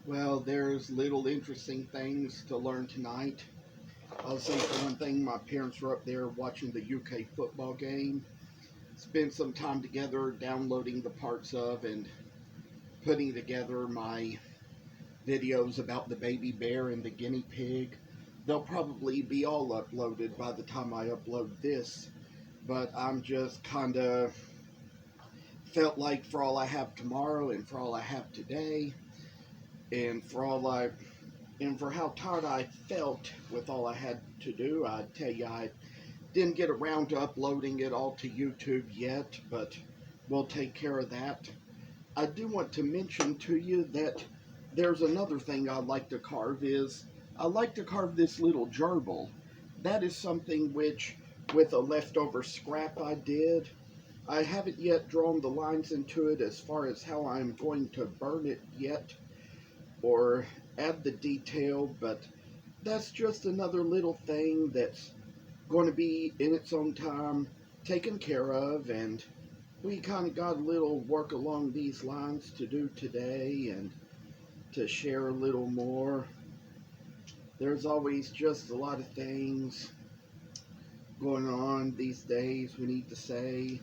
Well, there's little interesting things to learn tonight. I'll say for one thing, my parents were up there watching the UK football game. Spent some time together downloading the parts of and putting together my videos about the baby bear and the guinea pig. They'll probably be all uploaded by the time I upload this, but I'm just kind of felt like for all I have tomorrow and for all I have today and for how tired I felt with all I had to do, I tell you, I didn't get around to uploading it all to YouTube yet, but we'll take care of that. I do want to mention to you that there's another thing I like to carve is I like to carve this little gerbil. That is something which, with a leftover scrap I did, I haven't yet drawn the lines into it as far as how I'm going to burn it yet or add the detail, but that's just another little thing that's going to be in its own time taken care of, and we kind of got a little work along these lines to do today and to share a little more. There's always just a lot of things going on these days we need to say.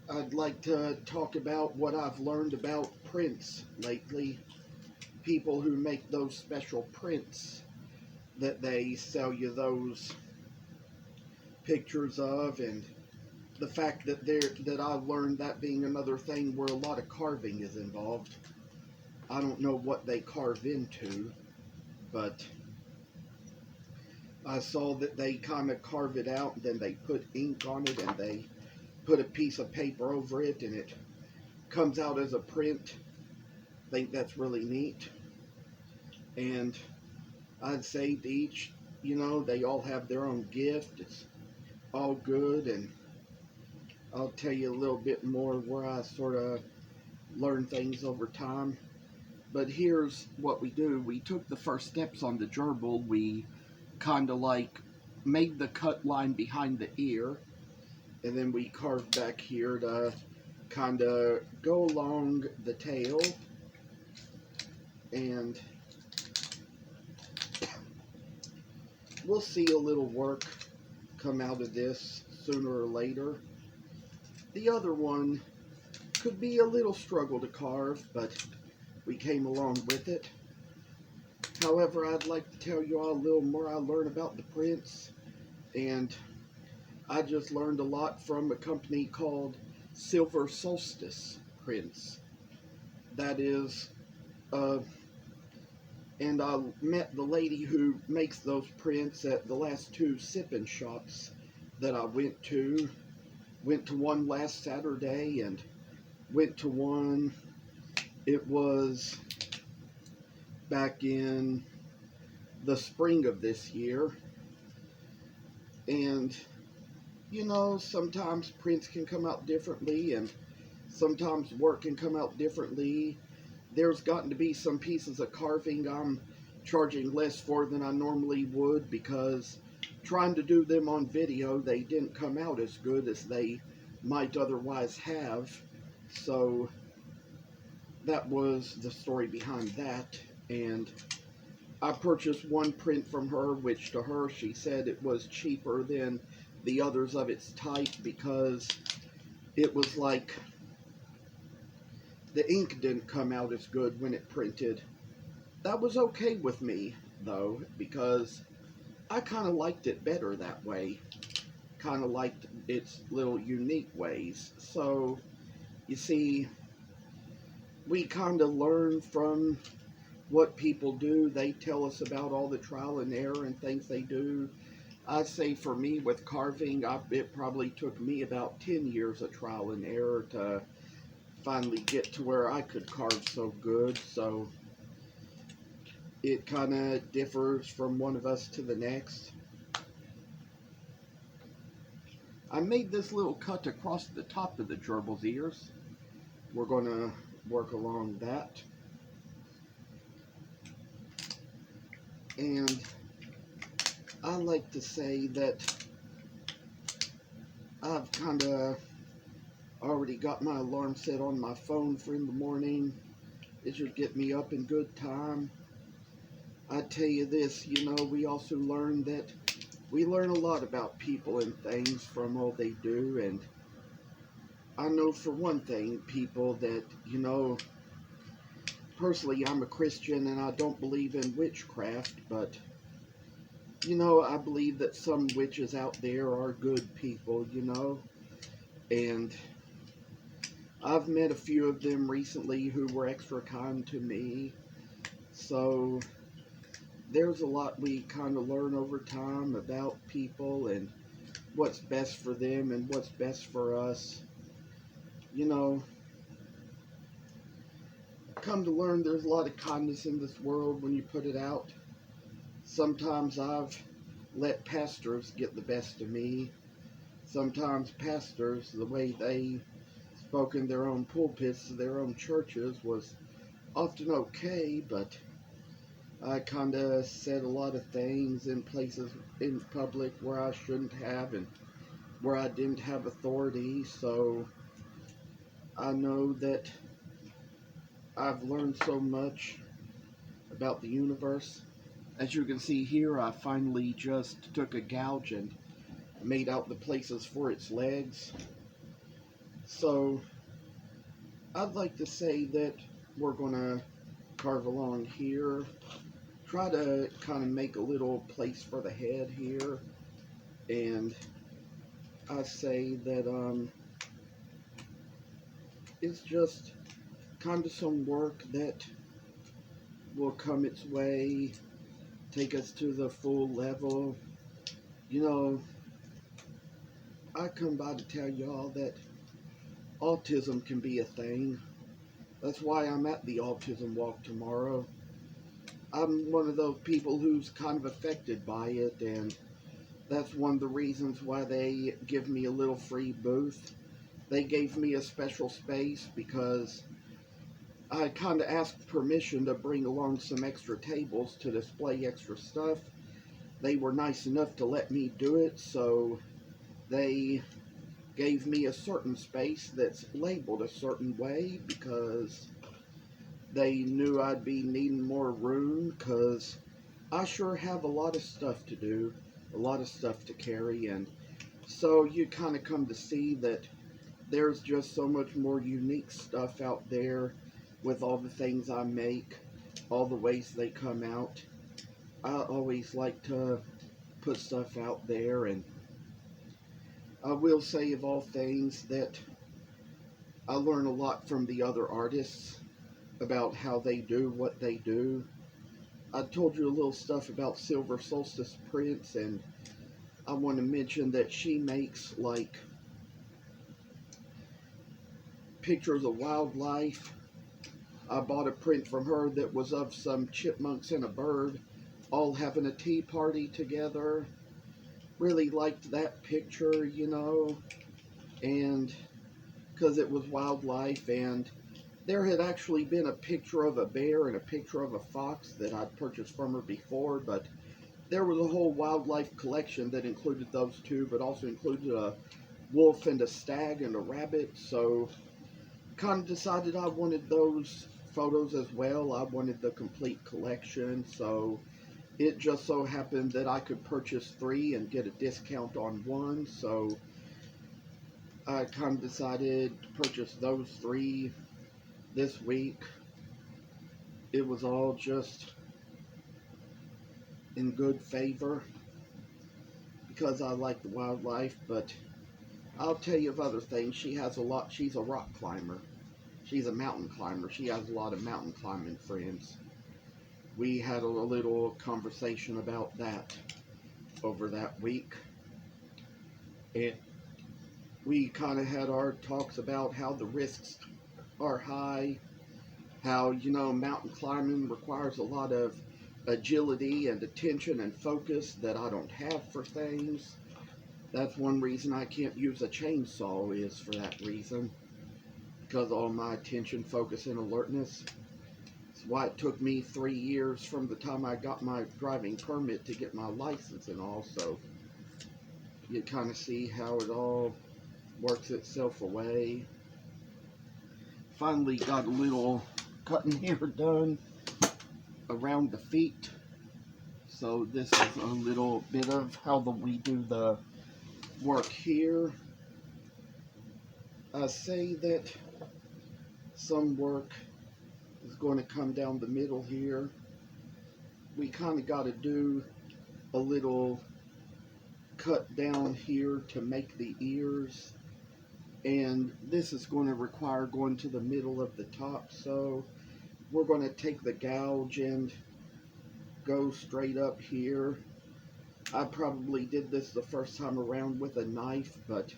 I'd like to talk about what I've learned about prints lately. People who make those special prints that they sell you those pictures of, and the fact that I've learned that being another thing where a lot of carving is involved. I don't know what they carve into, but I saw that they kind of carve it out and then they put ink on it and they put a piece of paper over it and it comes out as a print. I think that's really neat. And I'd say to each, they all have their own gift. It's all good, and I'll tell you a little bit more where I sort of learn things over time. But here's what we do. We took the first steps on the gerbil. We kind of like made the cut line behind the ear, and then we carved back here to kind of go along the tail, and we'll see a little work come out of this sooner or later. The other one could be a little struggle to carve, but we came along with it. However, I'd like to tell you all a little more I learned about the prints, and I just learned a lot from a company called Silver Solstice Prints. That is, and I met the lady who makes those prints at the last two sipping shops that I went to. Went to one last Saturday and went to one, it was back in the spring of this year. And, sometimes prints can come out differently and sometimes work can come out differently. There's gotten to be some pieces of carving I'm charging less for than I normally would because trying to do them on video, they didn't come out as good as they might otherwise have. So that was the story behind that. And I purchased one print from her, which to her, she said it was cheaper than the others of its type because it was like the ink didn't come out as good when it printed. That was okay with me, though, because I kind of liked it better that way. Kind of liked its little unique ways. So, you see, we kind of learn from what people do. They tell us about all the trial and error and things they do. I'd say for me with carving, it probably took me about 10 years of trial and error to finally get to where I could carve so good. So it kind of differs from one of us to the next. I made this little cut across the top of the gerbil's ears. We're going to work along that. And I like to say that I've kind of already got my alarm set on my phone for in the morning. It should get me up in good time. I tell you this, we also learn that we learn a lot about people and things from all they do. And I know for one thing, people, that, personally, I'm a Christian and I don't believe in witchcraft, but, I believe that some witches out there are good people. And I've met a few of them recently who were extra kind to me. So there's a lot we kind of learn over time about people and what's best for them and what's best for us. You know, come to learn there's a lot of kindness in this world when you put it out. Sometimes I've let pastors get the best of me. Sometimes pastors, the way they spoke in their own pulpits, their own churches, was often okay, but I kind of said a lot of things in places in public where I shouldn't have and where I didn't have authority. So I know that I've learned so much about the universe. As you can see here, I finally just took a gouge and made out the places for its legs. So I'd like to say that we're going to carve along here. Try to kind of make a little place for the head here. And I say that it's just kind of some work that will come its way, take us to the full level. I come by to tell y'all that autism can be a thing. That's why I'm at the autism walk tomorrow. I'm one of those people who's kind of affected by it, and that's one of the reasons why they give me a little free booth. They gave me a special space because I kind of asked permission to bring along some extra tables to display extra stuff. They were nice enough to let me do it, so they gave me a certain space that's labeled a certain way because they knew I'd be needing more room, because I sure have a lot of stuff to do, a lot of stuff to carry, and so you kind of come to see that there's just so much more unique stuff out there with all the things I make, all the ways they come out. I always like to put stuff out there, and I will say of all things that I learn a lot from the other artists about how they do what they do. I told you a little stuff about Silver Solstice Prince, and I want to mention that she makes like pictures of wildlife. I bought a print from her that was of some chipmunks and a bird all having a tea party together. Really liked that picture, and because it was wildlife, and there had actually been a picture of a bear and a picture of a fox that I'd purchased from her before, but there was a whole wildlife collection that included those two, but also included a wolf and a stag and a rabbit. So kind of decided I wanted those photos as well. I wanted the complete collection, so it just so happened that I could purchase 3 and get a discount on 1, so I kind of decided to purchase those 3 this week. It was all just in good favor because I like the wildlife, but I'll tell you of other things. She's a rock climber. She's a mountain climber. She has a lot of mountain climbing friends. We had a little conversation about that over that week. And we kind of had our talks about how the risks are high, how, mountain climbing requires a lot of agility and attention and focus that I don't have for things. That's one reason I can't use a chainsaw, is for that reason, because all my attention, focus, and alertness. That's why it took me 3 years from the time I got my driving permit to get my license and all. So you kind of see how it all works itself away. Finally got a little cutting hair done around the feet. So this is a little bit of how we do the work here. I say that some work is going to come down the middle here. We kind of got to do a little cut down here to make the ears, and this is going to require going to the middle of the top, so we're going to take the gouge and go straight up here. I probably did this the first time around with a knife, but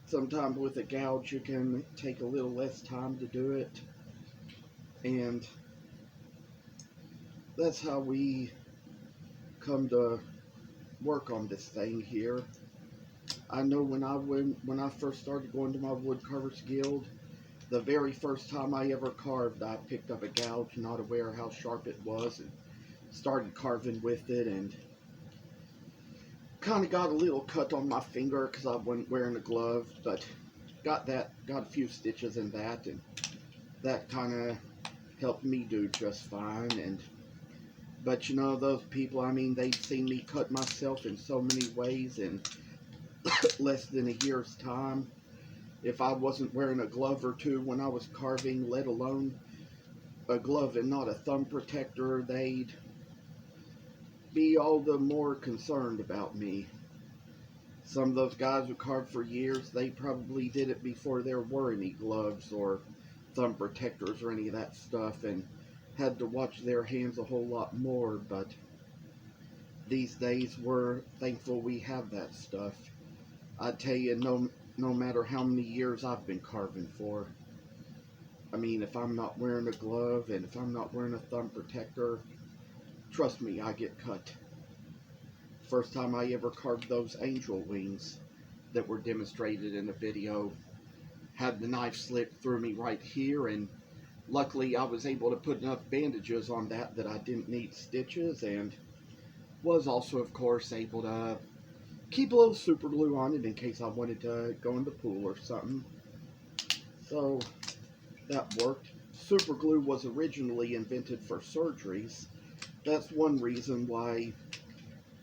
sometimes with a gouge you can take a little less time to do it, and that's how we come to work on this thing here. I know when I first started going to my Woodcarvers Guild, the very first time I ever carved, I picked up a gouge, not aware how sharp it was, and started carving with it, and kind of got a little cut on my finger because I wasn't wearing a glove, but got a few stitches in that, and that kind of helped me do just fine. And but you know, those people, I mean, they'd seen me cut myself in so many ways in less than a year's time. If I wasn't wearing a glove or two when I was carving, let alone a glove and not a thumb protector, they'd be all the more concerned about me. Some of those guys who carved for years, they probably did it before there were any gloves or thumb protectors or any of that stuff, and had to watch their hands a whole lot more. But these days we're thankful we have that stuff. I tell you, no matter how many years I've been carving for, I mean, if I'm not wearing a glove and if I'm not wearing a thumb protector, trust me, I get cut. First time I ever carved those angel wings that were demonstrated in the video, had the knife slip through me right here, and luckily I was able to put enough bandages on that I didn't need stitches, and was also, of course, able to keep a little super glue on it in case I wanted to go in the pool or something. So that worked. Super glue was originally invented for surgeries. That's one reason why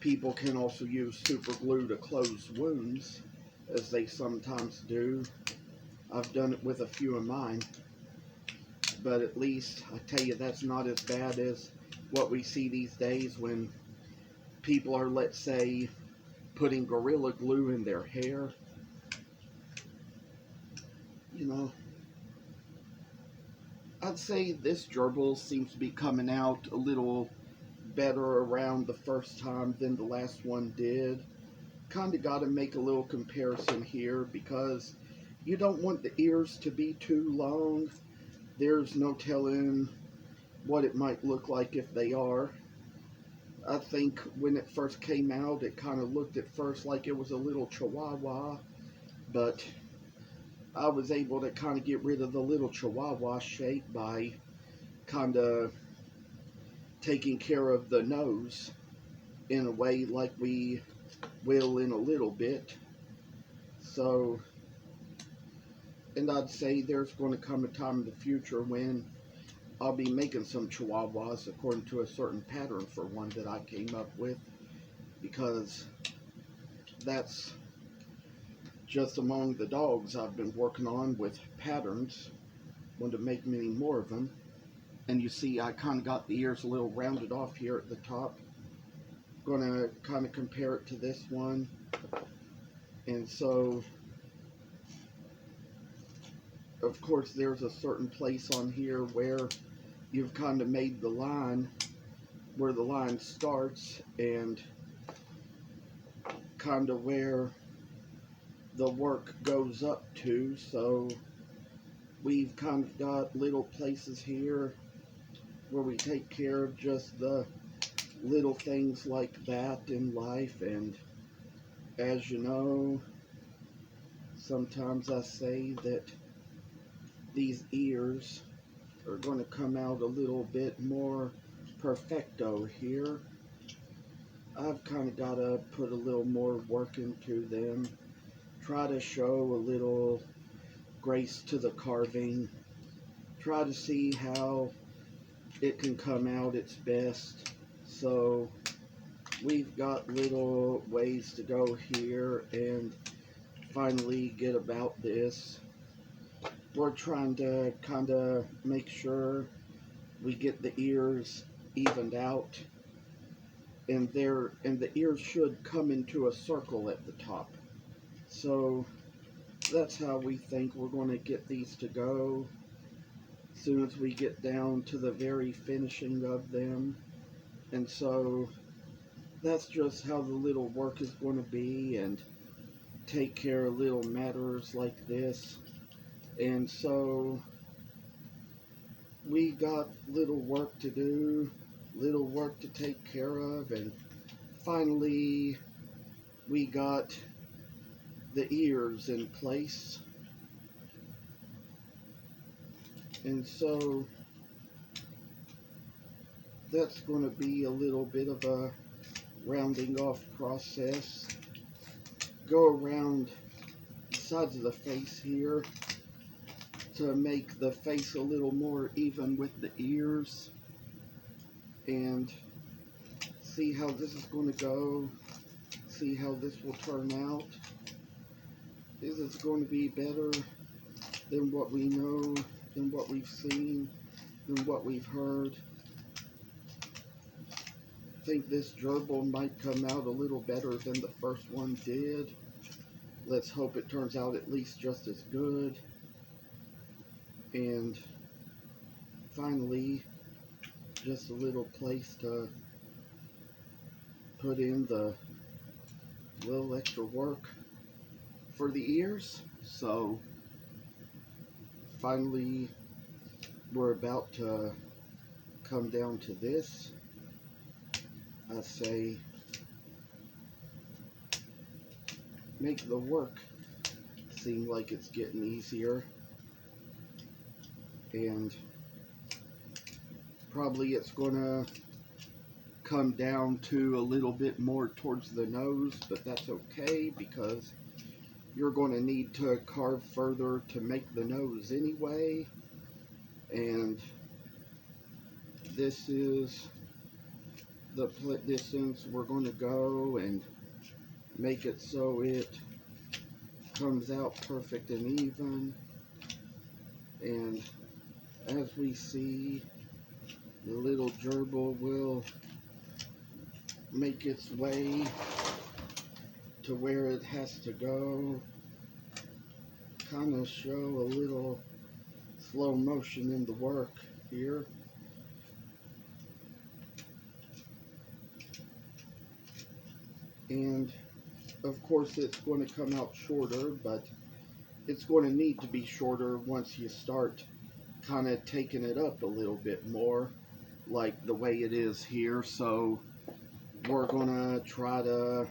people can also use super glue to close wounds, as they sometimes do. I've done it with a few of mine, but at least I tell you, that's not as bad as what we see these days when people are, let's say, putting Gorilla Glue in their hair. You know, I'd say this gerbil seems to be coming out a little better around the first time than the last one did. Kind of got to make a little comparison here because you don't want the ears to be too long. There's no telling what it might look like if they are. I think when it first came out, it kind of looked at first like it was a little chihuahua, but I was able to kind of get rid of the little chihuahua shape by kind of taking care of the nose in a way like we will in a little bit. So, and I'd say there's going to come a time in the future when I'll be making some chihuahuas according to a certain pattern for one that I came up with, because that's just among the dogs I've been working on with patterns. Want to make many more of them. And you see I kind of got the ears a little rounded off here at the top. Going to kind of compare it to this one. And so, of course, there's a certain place on here where you've kind of made the line where the line starts and kind of where the work goes up to. So we've kind of got little places here where we take care of just the little things like that in life. And as you know, sometimes I say that these ears are going to come out a little bit more perfecto here. I've kind of got to put a little more work into them, try to show a little grace to the carving, try to see how it can come out its best. So we've got little ways to go here and finally get about this. We're trying to kind of make sure we get the ears evened out, and the ears should come into a circle at the top. So that's how we think we're going to get these to go. As soon as we get down to the very finishing of them. And so that's just how the little work is going to be, and take care of little matters like this. And so we got little work to do, little work to take care of, and finally we got the ears in place. And so that's going to be a little bit of a rounding off process. Go around the sides of the face here to make the face a little more even with the ears, and see how this is going to go, see how this will turn out. This is going to be better than what we know, than what we've seen, than what we've heard. I think this gerbil might come out a little better than the first one did. Let's hope it turns out at least just as good. And finally, just a little place to put in the little extra work for the ears. So finally, we're about to come down to this. I say, make the work seem like it's getting easier, and probably it's gonna come down to a little bit more towards the nose, but that's okay because you're going to need to carve further to make the nose anyway. And this is the distance we're going to go and make it so it comes out perfect and even. And as we see, the little gerbil will make its way to where it has to go. Kind of show a little slow motion in the work here. And of course it's going to come out shorter, but it's going to need to be shorter once you start kind of taking it up a little bit more, like the way it is here. So we're going to try to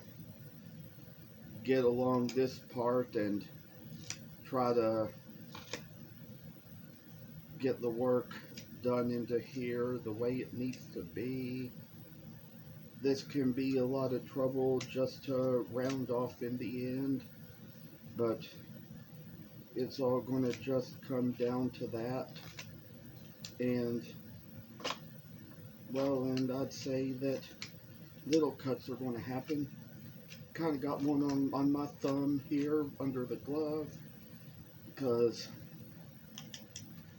get along this part and try to get the work done into here the way it needs to be. This can be a lot of trouble just to round off in the end, but it's all going to just come down to that. And well, and I'd say that little cuts are going to happen. Kind of got one on my thumb here under the glove, because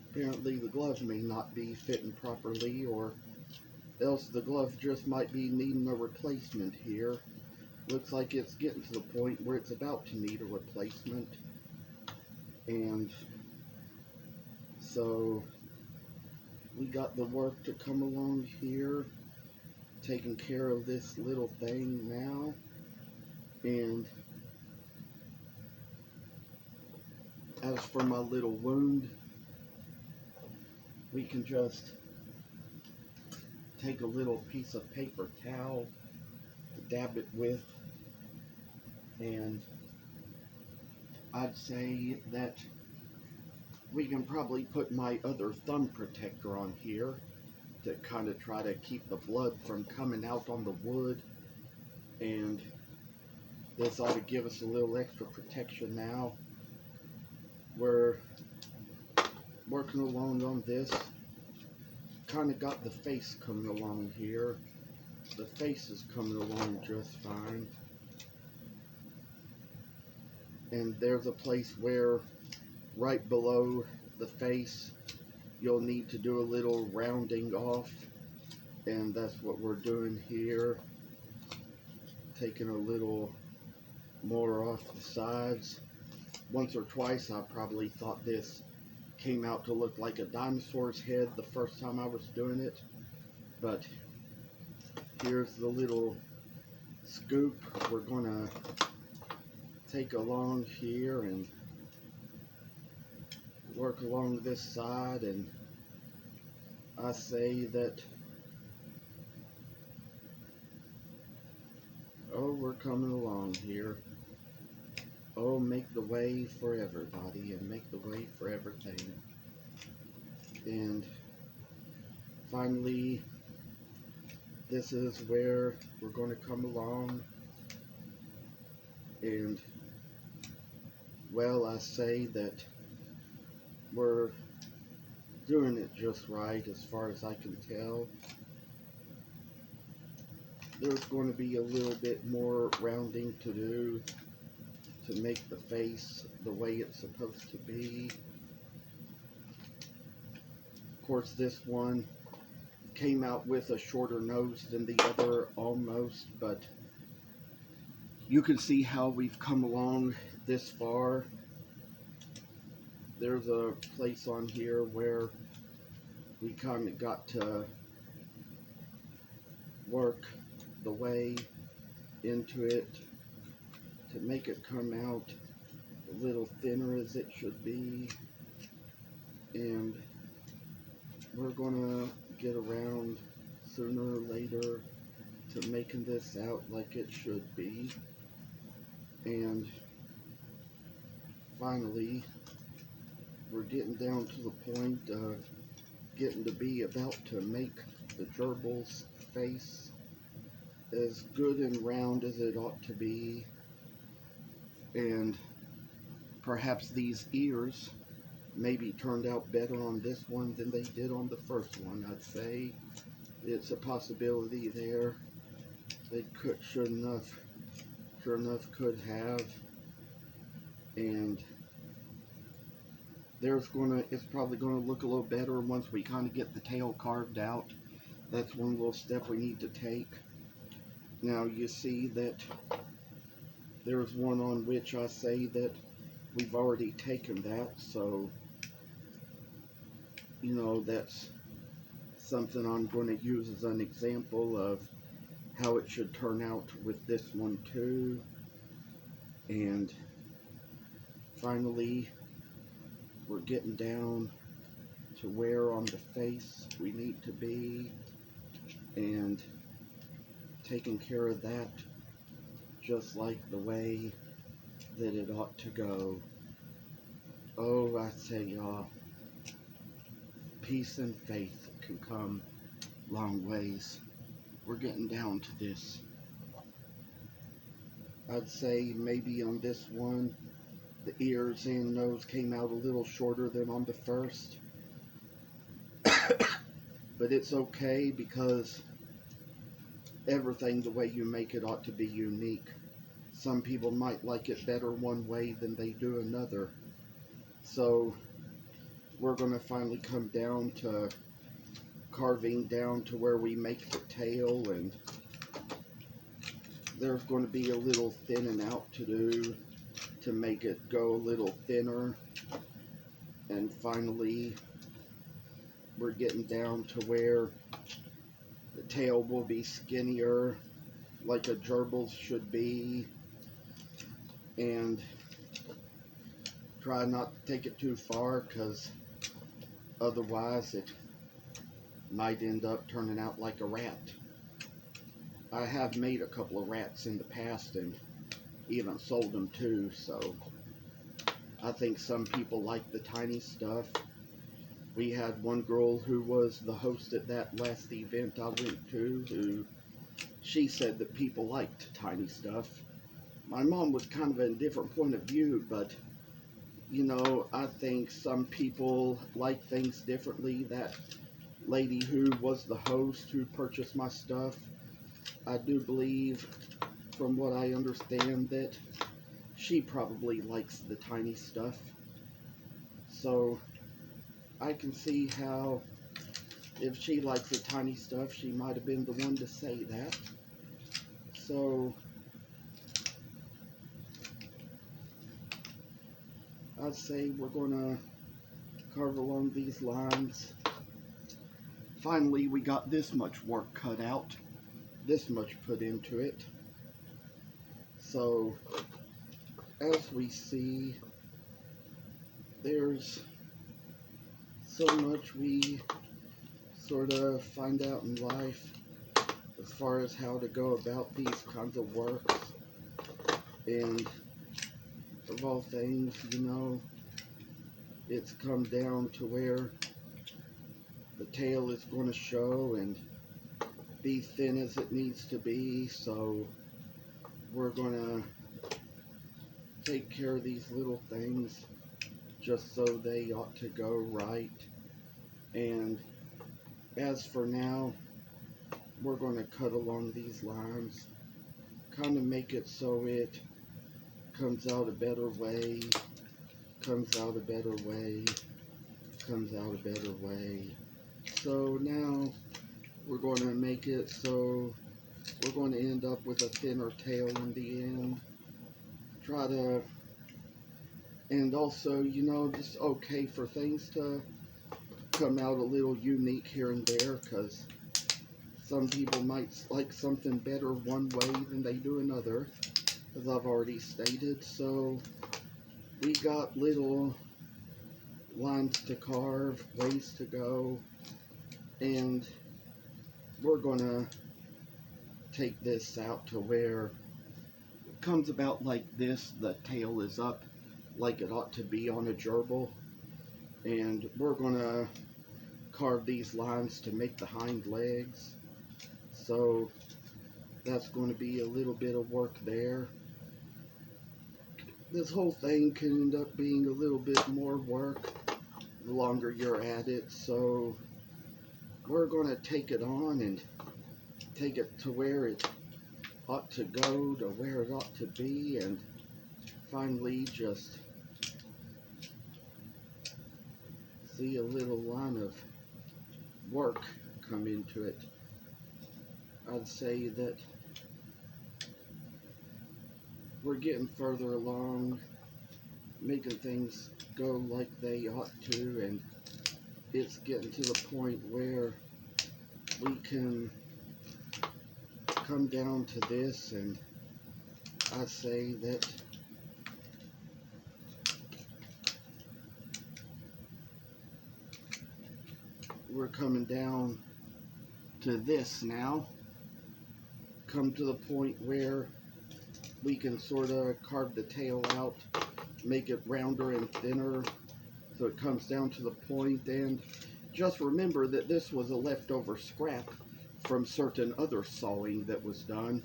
apparently the glove may not be fitting properly, or else the glove just might be needing a replacement here. Looks like it's getting to the point where it's about to need a replacement. And so we got the work to come along here, taking care of this little thing now. And as for my little wound, we can just take a little piece of paper towel to dab it with, and I'd say that we can probably put my other thumb protector on here to kind of try to keep the blood from coming out on the wood, and this ought to give us a little extra protection now. We're working along on this. Kind of got the face coming along here. The face is coming along just fine. And there's a place where right below the face you'll need to do a little rounding off, and that's what we're doing here. Taking a little more off the sides. Once or twice I probably thought this came out to look like a dinosaur's head the first time I was doing it, but here's the little scoop we're gonna take along here and work along this side. And I say that, oh, we're coming along here. Oh, make the way for everybody and make the way for everything. And finally, this is where we're going to come along. And, well, I say that we're doing it just right as far as I can tell. There's going to be a little bit more rounding to do to make the face the way it's supposed to be. Of course, this one came out with a shorter nose than the other almost, but you can see how we've come along this far. There's a place on here where we kind of got to work the way into it to make it come out a little thinner as it should be. And we're gonna get around sooner or later to making this out like it should be. And finally, we're getting down to the point of getting to be about to make the gerbil's face as good and round as it ought to be. And perhaps these ears maybe turned out better on this one than they did on the first one. I'd say it's a possibility there. They could, sure enough could have. And it's probably gonna look a little better once we kind of get the tail carved out. That's one little step we need to take. Now you see that there's one on which I say that we've already taken that, so you know that's something I'm going to use as an example of how it should turn out with this one too. And finally, we're getting down to where on the face we need to be and taking care of that just like the way that it ought to go. Oh, I say y'all, peace and faith can come long ways. We're getting down to this. I'd say maybe on this one, the ears and nose came out a little shorter than on the first. But it's okay because everything the way you make it ought to be unique. Some people might like it better one way than they do another. So we're going to finally come down to carving down to where we make the tail, and there's going to be a little thinning out to do to make it go a little thinner. And finally, we're getting down to where the tail will be skinnier like a gerbil should be, and try not to take it too far because otherwise it might end up turning out like a rat. I have made a couple of rats in the past and even sold them too, so I think some people like the tiny stuff. We had one girl who was the host at that last event I went to, who she said that people liked tiny stuff. My mom was kind of a different point of view, but You know, I think some people like things differently. That lady who was the host who purchased my stuff, I do believe, from what I understand, that she probably likes the tiny stuff. So I can see how, if she likes the tiny stuff, she might have been the one to say that. So I'd say we're going to carve along these lines. Finally, we got this much work cut out, this much put into it. So as we see, there's so much we sort of find out in life as far as how to go about these kinds of works. And of all things, you know, it's come down to where the tail is going to show and be thin as it needs to be. So we're going to take care of these little things just so they ought to go right. And as for now, we're going to cut along these lines, kind of make it so it comes out a better way, comes out a better way, comes out a better way. So now we're going to make it so we're going to end up with a thinner tail in the end. Try to, and also, you know, just okay for things to come out a little unique here and there, because some people might like something better one way than they do another, as I've already stated. So we got little lines to carve, ways to go, and we're gonna take this out to where it comes about like this. The tail is up like it ought to be on a gerbil, and we're gonna carve these lines to make the hind legs. So that's going to be a little bit of work there. This whole thing can end up being a little bit more work the longer you're at it. So we're going to take it on and take it to where it ought to go, to where it ought to be, and finally just see a little line of work come into it. I'd say that we're getting further along, making things go like they ought to, and it's getting to the point where we can come down to this, and I say that we're coming down to this now, come to the point where we can sort of carve the tail out, make it rounder and thinner so it comes down to the point. And just remember that this was a leftover scrap from certain other sawing that was done.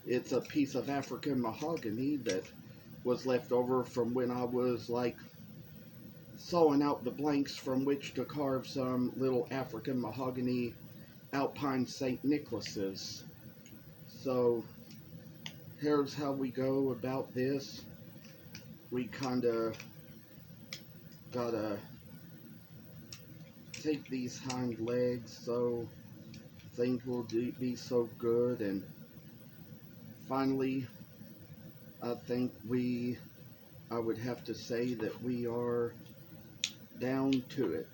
It's a piece of African mahogany that was left over from when I was like sawing out the blanks from which to carve some little African mahogany Alpine St. Nicholas's. So here's how we go about this. We kind of gotta take these hind legs so things will be so good, and finally I think I would have to say that we are down to it,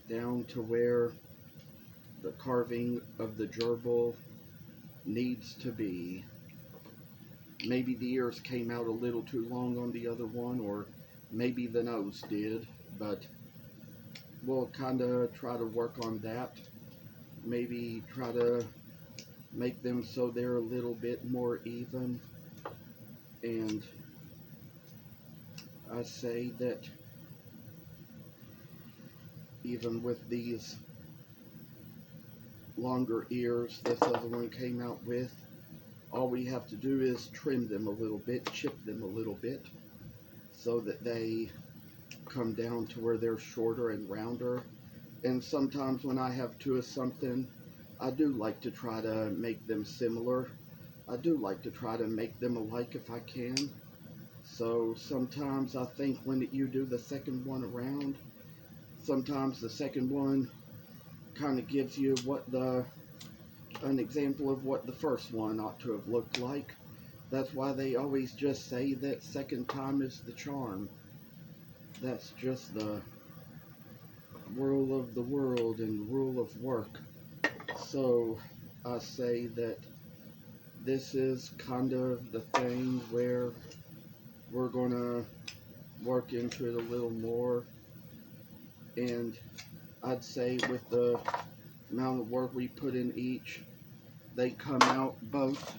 down to where the carving of the gerbil needs to be. Maybe the ears came out a little too long on the other one, or maybe the nose did, but we'll kind of try to work on that. Maybe try to make them so they're a little bit more even. And I say that even with these longer ears this other one came out with, all we have to do is trim them a little bit, chip them a little bit, so that they come down to where they're shorter and rounder. And sometimes when I have two of something, I do like to try to make them similar. I do like to try to make them alike if I can. So sometimes I think when you do the second one around, sometimes the second one kind of gives you an example of what the first one ought to have looked like. That's why they always just say that second time is the charm. That's just the rule of the world and rule of work. So I say that this is kind of the thing where we're going to work into it a little more. And I'd say with the amount of work we put in each, they come out both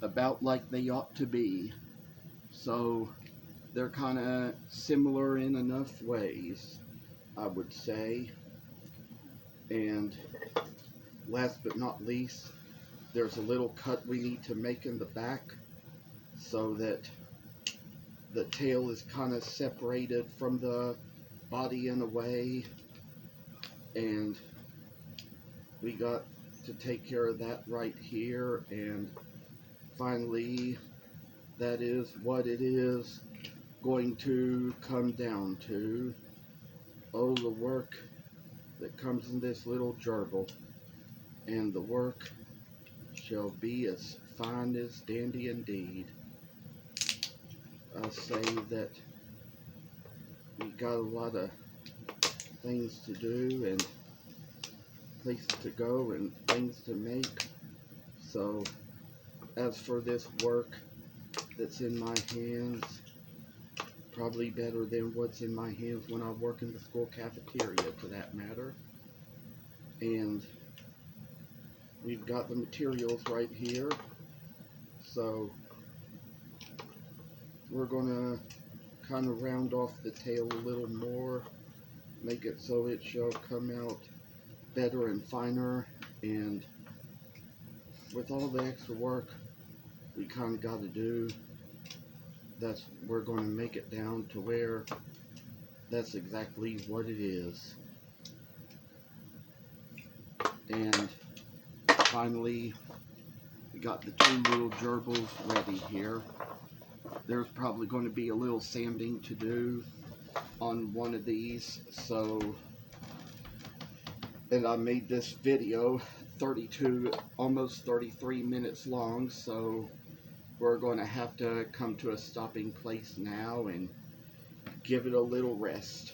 about like they ought to be. So they're kind of similar in enough ways, I would say. And last but not least, there's a little cut we need to make in the back so that the tail is kind of separated from the body in a way, and we got to take care of that right here. And finally, that is what it is going to come down to. Oh, the work that comes in this little gerbil, and the work shall be as fine as dandy indeed. I say that we got a lot of things to do and places to go and things to make. So as for this work that's in my hands, probably better than what's in my hands when I work in the school cafeteria, to that matter. And we've got the materials right here, so we're gonna kind of round off the tail a little more, make it so it shall come out better and finer. And with all the extra work we kind of got to do, we're going to make it down to where that's exactly what it is. And finally, we got the two little gerbils ready here. There's probably going to be a little sanding to do on one of these, and I made this video 32, almost 33 minutes long, so we're going to have to come to a stopping place now and give it a little rest.